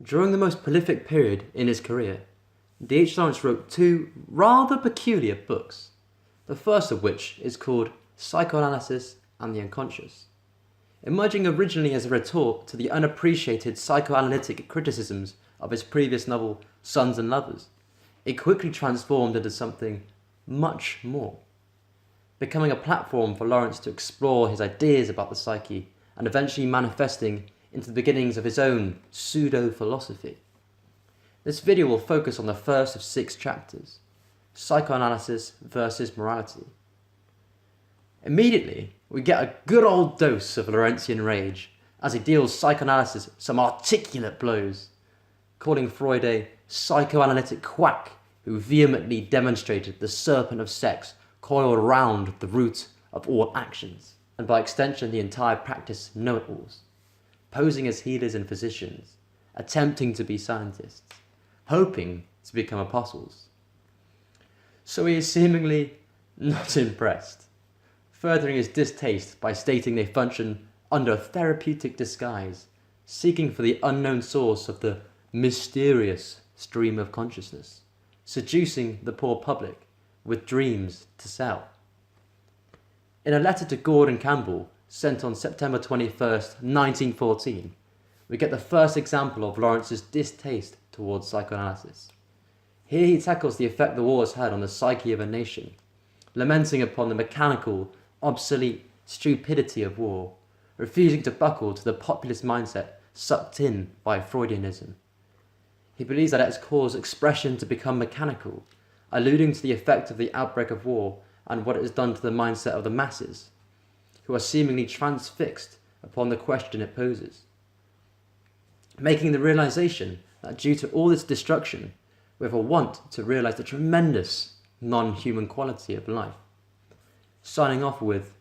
During the most prolific period in his career, D.H. Lawrence wrote two rather peculiar books, the first of which is called Psychoanalysis and the Unconscious. Emerging originally as a retort to the unappreciated psychoanalytic criticisms of his previous novel Sons and Lovers, it quickly transformed into something much more, becoming a platform for Lawrence to explore his ideas about the psyche and eventually manifesting into the beginnings of his own pseudo-philosophy. This video will focus on the first of 6 chapters, Psychoanalysis versus Morality. Immediately, we get a good old dose of Lawrencean rage as he deals psychoanalysis some articulate blows, calling Freud a psychoanalytic quack who vehemently demonstrated the serpent of sex coiled round the root of all actions, and by extension the entire practice know-it-alls, posing as healers and physicians, attempting to be scientists, hoping to become apostles. So he is seemingly not impressed, furthering his distaste by stating they function under a therapeutic disguise, seeking for the unknown source of the mysterious stream of consciousness, seducing the poor public with dreams to sell. In a letter to Gordon Campbell, sent on September 21st, 1914, we get the first example of Lawrence's distaste towards psychoanalysis. Here he tackles the effect the war has had on the psyche of a nation, lamenting upon the mechanical, obsolete stupidity of war, refusing to buckle to the populist mindset sucked in by Freudianism. He believes that it has caused expression to become mechanical, alluding to the effect of the outbreak of war and what it has done to the mindset of the masses, who are seemingly transfixed upon the question it poses, making the realization that due to all this destruction, we have a want to realize the tremendous non-human quality of life. Signing off with,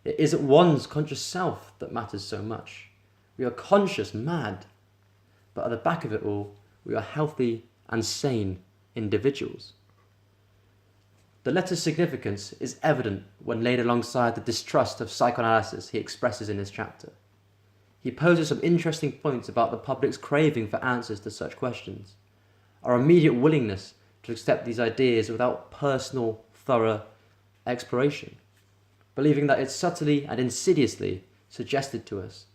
it isn't one's conscious self that matters so much. We are conscious mad, but at the back of it all, we are healthy and sane individuals. The letter's significance is evident when laid alongside the distrust of psychoanalysis he expresses in this chapter. He poses some interesting points about the public's craving for answers to such questions, our immediate willingness to accept these ideas without personal, thorough exploration, believing that it subtly and insidiously suggested to us,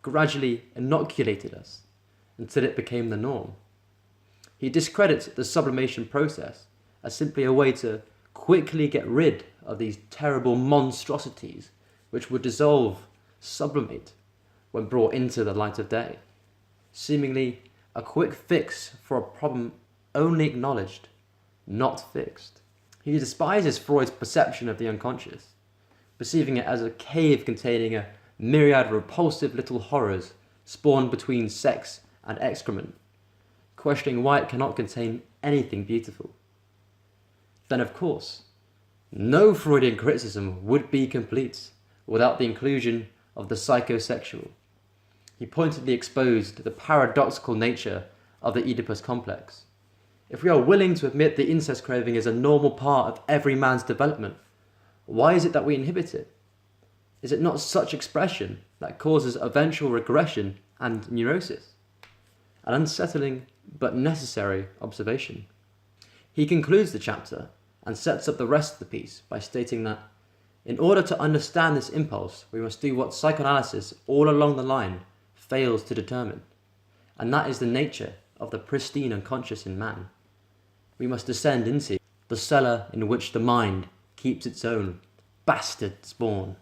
gradually inoculated us, until it became the norm. He discredits the sublimation process as simply a way to quickly get rid of these terrible monstrosities which would dissolve, sublimate, when brought into the light of day, seemingly a quick fix for a problem only acknowledged, not fixed. He despises Freud's perception of the unconscious, perceiving it as a cave containing a myriad of repulsive little horrors spawned between sex and excrement, questioning why it cannot contain anything beautiful. Then, of course, no Freudian criticism would be complete without the inclusion of the psychosexual. He pointedly exposed the paradoxical nature of the Oedipus complex. If we are willing to admit the incest craving is a normal part of every man's development, why is it that we inhibit it? Is it not such expression that causes eventual regression and neurosis? An unsettling but necessary observation. He concludes the chapter and sets up the rest of the piece by stating that in order to understand this impulse, we must do what psychoanalysis all along the line fails to determine, and that is the nature of the pristine unconscious in man. We must descend into the cellar in which the mind keeps its own bastard spawn.